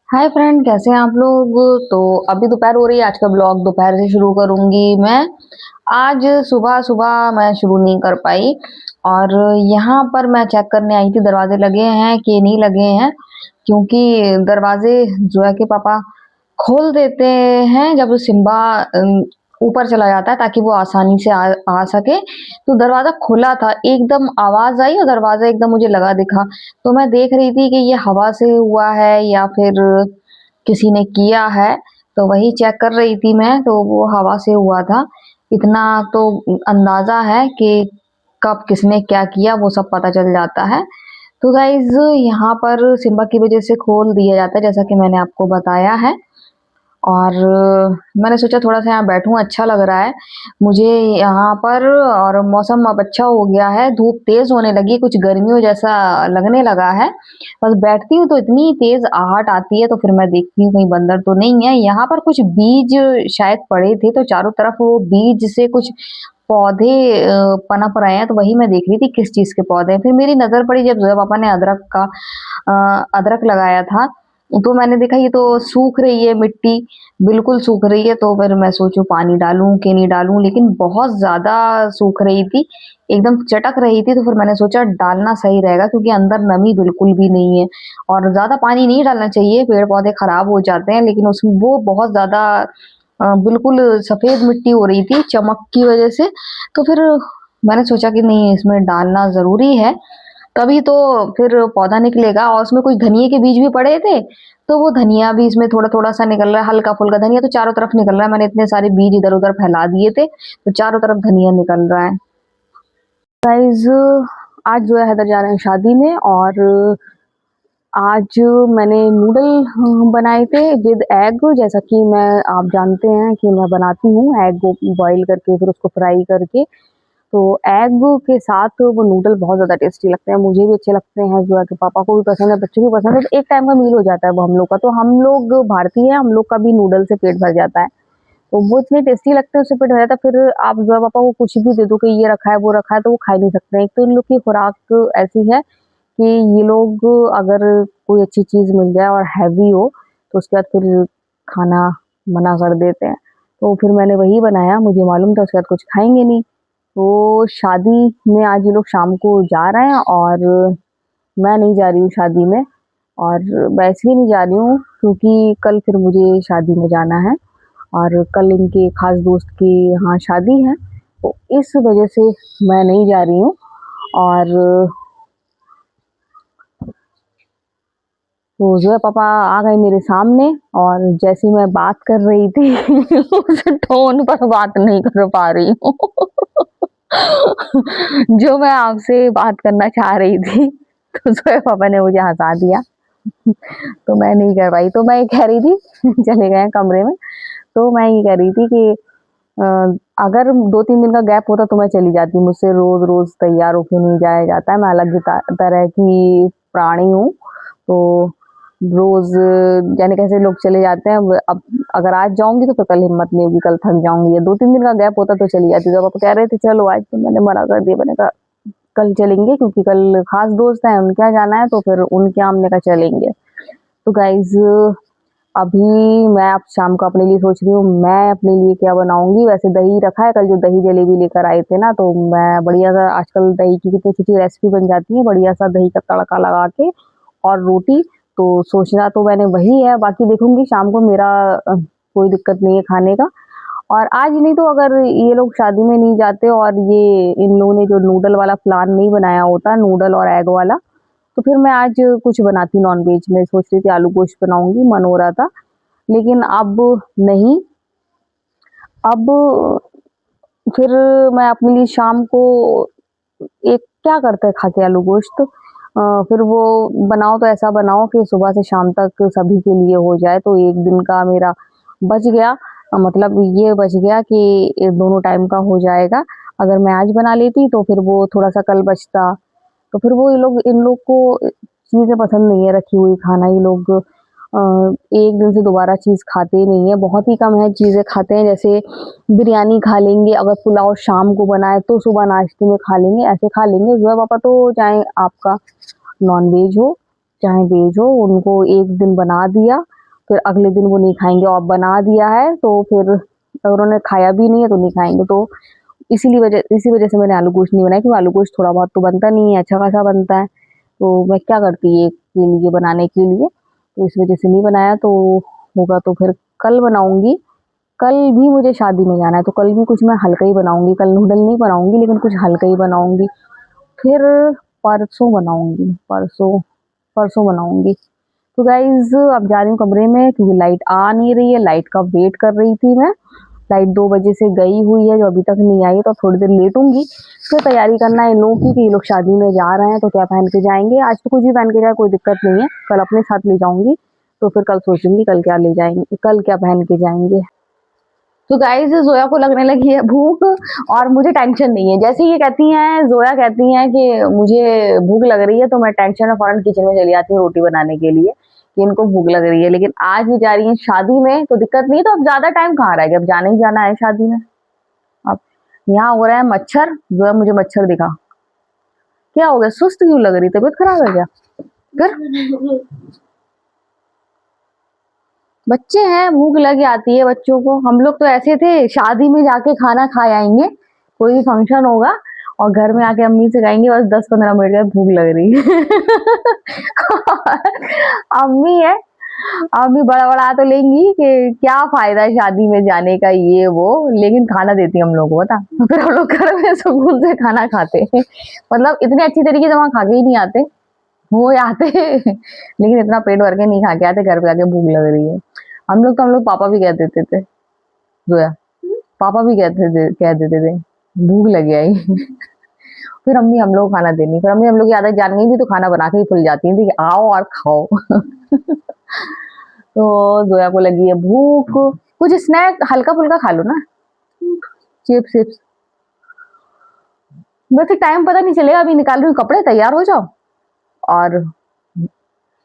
Hi friend, कैसे हैं आप लोग। तो अभी दोपहर हो रही है। आज का ब्लॉग दोपहर से शुरू करूंगी मैं। आज सुबह सुबह मैं शुरू नहीं कर पाई। और यहाँ पर मैं चेक करने आई थी दरवाजे लगे हैं कि नहीं लगे हैं, क्योंकि दरवाजे जो है कि पापा खोल देते हैं जब सिम्बा ऊपर चला जाता है, ताकि वो आसानी से आ सके। तो दरवाजा खुला था, एकदम आवाज आई और दरवाजा एकदम मुझे लगा दिखा। तो मैं देख रही थी कि ये हवा से हुआ है या फिर किसी ने किया है। तो वही चेक कर रही थी मैं, तो वो हवा से हुआ था। इतना तो अंदाजा है कि कब किसने क्या किया वो सब पता चल जाता है। तो गाइज यहाँ पर सिम्बा की वजह से खोल दिया जाता है, जैसा कि मैंने आपको बताया है। और मैंने सोचा थोड़ा सा यहाँ बैठूं, अच्छा लग रहा है मुझे यहाँ पर। और मौसम अब अच्छा हो गया है, धूप तेज होने लगी, कुछ गर्मियों जैसा लगने लगा है। बस बैठती हूँ तो इतनी तेज आहट आती है, तो फिर मैं देखती हूँ कहीं बंदर तो नहीं है। यहाँ पर कुछ बीज शायद पड़े थे, तो चारों तरफ वो बीज से कुछ पौधे पनप रहे हैं। तो वही मैं देख रही थी किस चीज के पौधे हैं। फिर मेरी नजर पड़ी जब जोया पापा ने अदरक लगाया था। तो मैंने देखा ये तो सूख रही है मिट्टी, बिल्कुल सूख रही है। तो फिर मैं सोचूं पानी डालूं कि नहीं डालूं, लेकिन बहुत ज्यादा सूख रही थी, एकदम चटक रही थी। तो फिर मैंने सोचा डालना सही रहेगा, क्योंकि अंदर नमी बिल्कुल भी नहीं है। और ज्यादा पानी नहीं डालना चाहिए, पेड़ पौधे खराब हो जाते हैं। लेकिन उसमें वो बहुत ज्यादा बिल्कुल सफेद मिट्टी हो रही थी चमक की वजह से। तो फिर मैंने सोचा कि नहीं, इसमें डालना जरूरी है, तभी तो फिर पौधा निकलेगा। और उसमें कुछ धनिए के बीज भी पड़े थे, तो वो धनिया भी इसमें थोड़ा थोड़ा सा निकल रहा है, हल्का फुल्का धनिया तो चारों तरफ निकल रहा है। मैंने इतने सारे बीज इधर उधर फैला दिए थे, तो चारों तरफ धनिया निकल रहा है। गाइज आज जो है हैदर जा रहे हैं शादी में, और आज मैंने नूडल बनाए थे विद एग। जैसा कि मैं आप जानते हैं कि मैं बनाती हूँ एग को बॉईल करके फिर उसको फ्राई करके। तो एग के साथ वो नूडल बहुत ज़्यादा टेस्टी लगते हैं, मुझे भी अच्छे लगते हैं, जो है कि पापा को भी पसंद है, बच्चों को भी पसंद है। तो एक टाइम का मील हो जाता है वो हम लोग का। तो हम लोग भारतीय हैं, हम लोग का भी नूडल से पेट भर जाता है। तो वो इतने टेस्टी लगते हैं, उससे पेट भर जाता है। फिर आप जो है पापा को कुछ भी दे दो कि ये रखा है वो रखा है, तो वो खा ही नहीं सकते हैं। एक तो इन लोग की खुराक ऐसी है कि ये लोग अगर कोई अच्छी चीज़ मिल जाए और हैवी हो, तो उसके बाद फिर खाना मना कर देते हैं। तो फिर मैंने वही बनाया, मुझे मालूम था उसके बाद कुछ खाएंगे नहीं। तो शादी में आज ये लोग शाम को जा रहे हैं, और मैं नहीं जा रही हूँ शादी में। और वैसे ही नहीं जा रही हूँ क्योंकि कल फिर मुझे शादी में जाना है, और कल इनके खास दोस्त की यहाँ शादी है। तो इस वजह से मैं नहीं जा रही हूँ। और तो जो है पापा आ गए मेरे सामने, और जैसी मैं बात कर रही थी उस टोन पर बात नहीं कर पा रही हूँ जो मैं आपसे बात करना चाह रही थी, तो जो है पापा ने मुझे हंसा दिया तो मैं नहीं कर पाई। तो मैं ये कह रही थी चले गए कमरे में। तो मैं ये कह रही थी कि अ, अगर 2-3 दिन का गैप होता तो मैं चली जाती। मुझसे रोज-रोज तैयार होके नहीं जाया जाता है। मैं अलग ही तरह की प्राणी हूँ। तो रोज जाने कैसे लोग चले जाते हैं। अब अगर आज जाऊँगी तो फिर कल हिम्मत नहीं होगी, कल थक जाऊँगी। या 2-3 दिन का गैप होता तो चली जाती। जब आप कह रहे थे चलो आज, तो मैंने मना कर दिया। मैंने कहा कल चलेंगे, क्योंकि कल खास दोस्त हैं, उनके यहाँ जाना है, तो फिर उनके यहाँ हमने कहा चलेंगे। तो गाइज़ अभी मैं अब शाम को अपने लिए सोच रही हूँ मैं अपने लिए क्या बनाऊँगी। वैसे दही रखा है, कल जो दही जलेबी लेकर आए थे ना, तो मैं बढ़िया सा, आजकल दही की कितनी अच्छी रेसिपी बन जाती है, बढ़िया सा दही का तड़का लगा के और रोटी। तो सोचना तो मैंने वही है, बाकी देखूँगी शाम को। मेरा कोई दिक्कत नहीं है खाने का। और आज नहीं तो अगर ये लोग शादी में नहीं जाते और ये इन लोगों ने जो नूडल वाला प्लान नहीं बनाया होता, नूडल और एग वाला, तो फिर मैं आज कुछ बनाती नॉन-वेज में। सोच रही थी आलू गोश्त बनाऊँगी, मन हो रहा था। लेकिन अब नहीं, अब फिर मैं अपने लिए शाम को एक क्या करते हैं खा के आलू गोश्त। फिर वो बनाओ तो ऐसा बनाओ कि सुबह से शाम तक सभी के लिए हो जाए, तो एक दिन का मेरा बच गया। मतलब ये बच गया कि ये दोनों टाइम का हो जाएगा। अगर मैं आज बना लेती तो फिर वो थोड़ा-सा कल बचता। तो फिर वो ये लोग, इन लोग को चीज़ें पसंद नहीं है रखी हुई खाना। ये लोग एक दिन से दोबारा चीज़ खाते ही नहीं है, बहुत ही कम है चीज़ें खाते हैं। जैसे बिरयानी खा लेंगे, अगर पुलाव शाम को बनाए तो सुबह नाश्ते में खा लेंगे, ऐसे खा लेंगे। जो है पापा तो चाहे आपका नॉन-वेज हो, चाहे वेज हो, उनको एक दिन बना दिया, फिर अगले दिन वो नहीं खाएंगे, और बना दिया है तो फिर उन्होंने खाया भी नहीं है तो नहीं खाएंगे। तो इसी वजह से मैंने आलू गोश्त नहीं बनाया, क्योंकि आलू गोश्त थोड़ा बहुत तो बनता नहीं है, अच्छा खासा बनता है। तो मैं क्या करती एक के लिए बनाने के लिए, तो इस वजह से नहीं बनाया। तो होगा तो फिर कल बनाऊंगी। कल भी मुझे शादी में जाना है, तो कल भी कुछ मैं हल्का ही बनाऊंगी। कल नूडल नहीं बनाऊंगी, लेकिन कुछ हल्का ही बनाऊंगी। फिर परसों बनाऊंगी, परसों परसों बनाऊंगी। तो गाइज अब जा रही हूँ कमरे में, क्योंकि लाइट आ नहीं रही है। लाइट का वेट कर रही थी मैं। लाइट 2 बजे से गई हुई है, जो अभी तक नहीं आई, तो थोड़ी देर लेटूंगी। फिर तैयारी करना है इन लोगों की, कि ये लोग शादी में जा रहे हैं तो क्या पहन के जाएंगे। आज तो कुछ भी पहन के जाए कोई दिक्कत नहीं है, कल अपने साथ ले जाऊंगी। तो फिर कल सोचूंगी कल क्या ले जाएंगे, कल क्या पहन के जाएंगे। तो गाइस जोया को लगने लगी है भूख, और मुझे टेंशन नहीं है। जैसे ये कहती हैं, जोया कहती हैं कि मुझे भूख लग रही है, तो मैं टेंशन में फौरन किचन में चली आती हूँ रोटी बनाने के लिए, कि इनको भूख लग रही है। लेकिन आज ये जा रही है शादी में, तो दिक्कत नहीं। तो अब ज्यादा टाइम कहाँ रह गया, अब जाने ही जाना है शादी में। अब यहाँ हो रहा है मच्छर। जोया मुझे मच्छर दिखा। क्या हो गया, सुस्त क्यों लग रही, तबीयत खराब है क्या? फिर बच्चे हैं, भूख लग आती है बच्चों को। हम लोग तो ऐसे थे, शादी में जाके खाना खा आएंगे, कोई भी फंक्शन होगा, और घर में आके अम्मी से कहेंगे बस 10-15 मिनट बाद भूख लग रही है। अम्मी है, अम्मी बड़ा तो लेंगी कि क्या फायदा है शादी में जाने का, ये वो, लेकिन खाना देती हम लोग को, बता। फिर हम लोग घर में सुकून से खाना खाते हैं। मतलब इतने अच्छी तरीके से वहां खा के ही नहीं आते, वो आते लेकिन इतना पेट भर के नहीं खा के आते, घर पे आके भूख लग रही है। हम लोग पापा भी कह देते थे, जोया, पापा भी कह देते थे भूख लगी आई। फिर अम्मी हम लोग खाना देनी, फिर अम्मी हम लोग की आदत जान गई थी, तो खाना बना के ही खुल जाती थी कि आओ और खाओ। तो जोया को लगी है भूख, कुछ स्नैक हल्का फुल्का खा लो ना, चिप्स चिप्स। वैसे टाइम पता नहीं चलेगा, अभी निकाल रही हूँ कपड़े, तैयार हो जाओ। और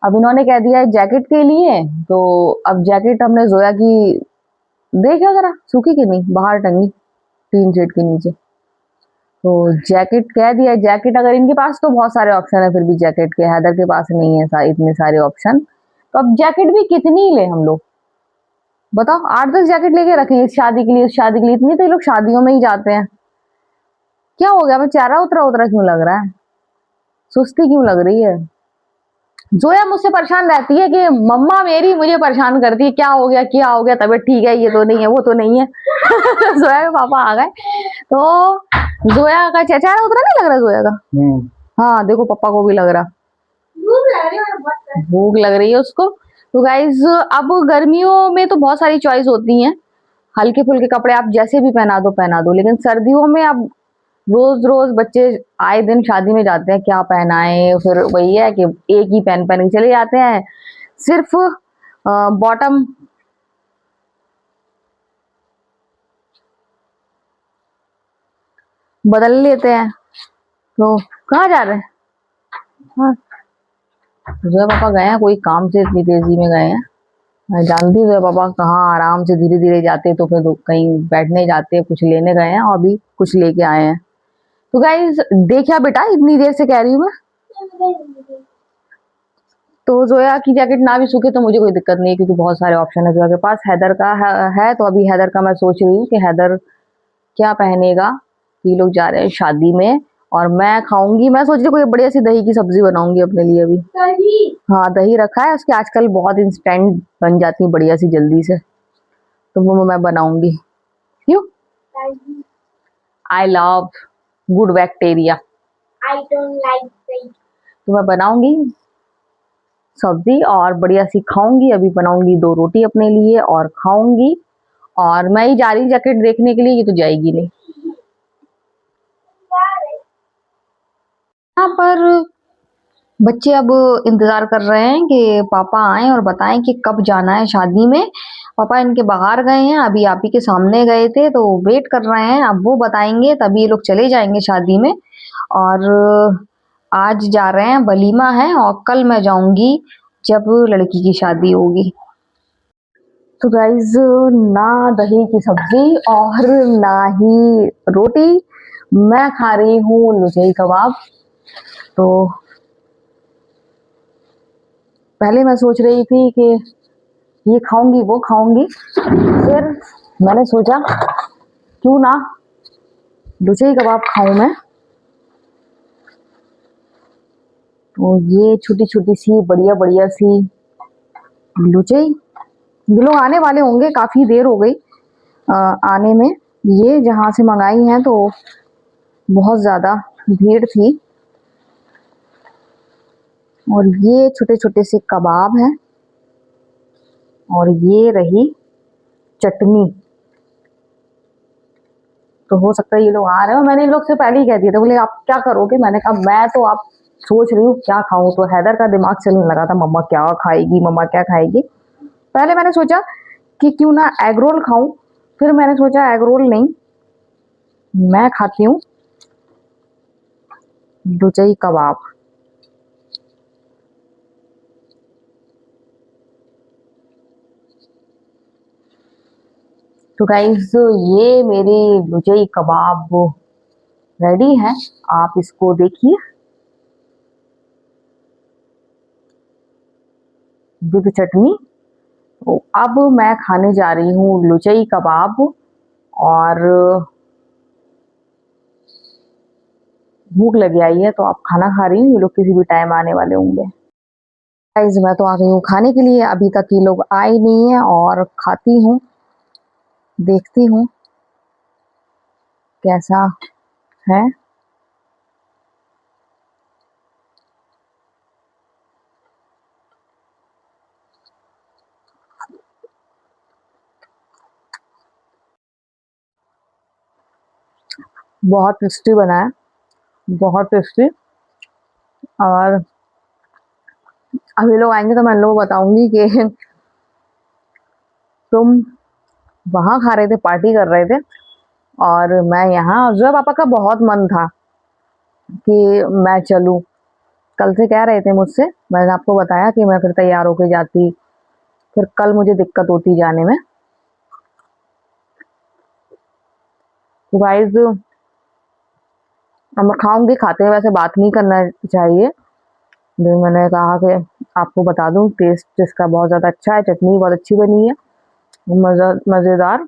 अब इन्होंने कह दिया है जैकेट के लिए, तो अब जैकेट हमने जोया की देखा जरा सूखी की नहीं, बाहर टंगी टीन शेड के नीचे। तो जैकेट कह दिया, जैकेट अगर इनके पास तो बहुत सारे ऑप्शन है, फिर भी जैकेट के हैदर के पास नहीं है इतने सारे ऑप्शन। तो अब जैकेट भी कितनी ले हम लोग, बताओ। 8-10 जैकेट लेके रखे इस शादी के लिए, उस शादी के लिए, इतनी तो ये लोग शादियों में ही जाते हैं। क्या हो गया, मैं चेहरा उतरा उतरा क्यों लग रहा है, सुस्ती क्यों लग रही है? जोया मुझसे परेशान रहती है कि मम्मा मेरी मुझे परेशान करती है, क्या हो गया क्या हो गया, तबीयत ठीक है, ये तो नहीं है वो तो नहीं है। जोया के पापा आ गए, तो जोया का चेहरा उतरा नहीं लग रहा जोया का। हाँ देखो पापा को भी लग रहा, भूख लग रही है उसको। तो गाइज अब गर्मियों में तो बहुत सारी चॉइस होती हैं, हल्के फुल्के कपड़े आप जैसे भी पहना दो। लेकिन सर्दियों में अब रोज रोज बच्चे आए दिन शादी में जाते हैं, क्या पहनाए, फिर वही है कि एक ही पहन पहन के चले जाते हैं, सिर्फ बॉटम बदल लेते हैं। तो कहाँ जा रहे हैं? हाँ, जोया पापा गए हैं कोई काम से, इतनी तेजी में गए हैं। मैं जानती हूँ जोया पापा कहाँ आराम से धीरे धीरे जाते, तो फिर कहीं बैठने जाते, कुछ लेने गए हैं और अभी कुछ लेके आए हैं। तो गाइस देखा बेटा, इतनी देर से कह रही हूँ मैं। तो जोया की जैकेट ना भी सूखे तो मुझे कोई दिक्कत नहीं है, क्योंकि बहुत सारे ऑप्शन है जोया के पास। हैदर का है, तो अभी हैदर का मैं सोच रही हूँ कि हैदर क्या पहनेगा। ये लोग जा रहे हैं शादी में, और मैं खाऊंगी, मैं सोच रही हूँ कोई बढ़िया सी दही की सब्जी बनाऊंगी अपने लिए अभी। दही? हाँ दही रखा है, उसके आजकल बहुत इंस्टेंट बन जाती है बढ़िया सी जल्दी से, तो वो मैं बनाऊंगी। क्यों? I love good bacteria. I don't like दही। तो मैं बनाऊंगी सब्जी और बढ़िया सी खाऊंगी। अभी बनाऊंगी 2 रोटी अपने लिए और खाऊंगी। और मैं ही जा रही जैकेट देखने के लिए, ये तो जाएगी नहीं। यहाँ पर बच्चे अब इंतजार कर रहे हैं कि पापा आए और बताएं कि कब जाना है शादी में। पापा इनके बाहर गए हैं, अभी आप ही के सामने गए थे, तो वेट कर रहे हैं, अब वो बताएंगे तभी ये लोग चले जाएंगे शादी में। और आज जा रहे हैं, वलीमा है, और कल मैं जाऊंगी जब लड़की की शादी होगी। तो गाइज ना दही की सब्जी और ना ही रोटी, मैं खा रही हूँ लुझई कबाब। तो पहले मैं सोच रही थी कि ये खाऊंगी वो खाऊंगी, फिर मैंने सोचा क्यों ना लुचई कबाब खाऊं मैं। तो ये छोटी छोटी सी बढ़िया बढ़िया सी लुचई, ये लोग आने वाले होंगे, काफी देर हो गई आने में। ये जहां से मंगाई हैं तो बहुत ज्यादा भीड़ थी। और ये छोटे छोटे से कबाब हैं और ये रही चटनी। तो हो सकता है ये लोग आ रहे हो, मैंने इन लोग से पहले ही कह दिया था, बोले आप क्या करोगे, मैंने कहा मैं तो आप सोच रही हूँ क्या खाऊं। तो हैदर का दिमाग चलने लगा था, मम्मा क्या खाएगी, मम्मा क्या खाएगी। पहले मैंने सोचा कि क्यों ना एग रोल खाऊं, फिर मैंने सोचा एग रोल नहीं, मैं खाती हूँ लुचई कबाब। तो गाइस ये मेरी लुचई कबाब रेडी है, आप इसको देखिए विद चटनी। तो अब मैं खाने जा रही हूँ लुचई कबाब, और भूख लगी आई है तो अब खाना खा रही हूँ, ये लोग किसी भी टाइम आने वाले होंगे। गाइस मैं तो आ गई हूँ खाने के लिए, अभी तक ये लोग आए नहीं है, और खाती हूँ, देखती हूँ कैसा है। बहुत टेस्टी बना है, बहुत टेस्टी। और अब ये लोग आएंगे तो मैं इन लोगों को बताऊंगी कि तुम वहां खा रहे थे, पार्टी कर रहे थे, और मैं यहाँ। और जो पापा का बहुत मन था कि मैं चलूं, कल से कह रहे थे मुझसे, मैंने आपको बताया कि मैं फिर तैयार होके जाती, फिर कल मुझे दिक्कत होती जाने में। तो गाइस अब मैं खाऊंगी, खाते हुए वैसे बात नहीं करना चाहिए, लेकिन मैंने कहा कि आपको बता दूं टेस्ट इसका बहुत ज़्यादा अच्छा है, चटनी बहुत अच्छी बनी है, मज़ेदार,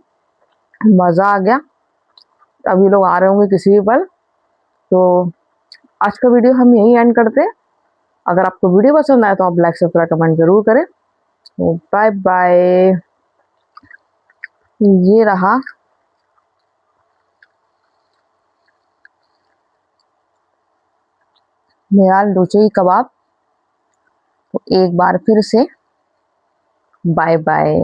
मज़ा आ गया। अभी लोग आ रहे होंगे किसी भी पल। तो आज का वीडियो हम यहीं एंड करते हैं। अगर आपको वीडियो पसंद आए तो आप लाइक सब्सक्राइब कमेंट जरूर करें। तो बाय बाय। ये रहा मेरा लुचई कबाब। तो एक बार फिर से बाय बाय।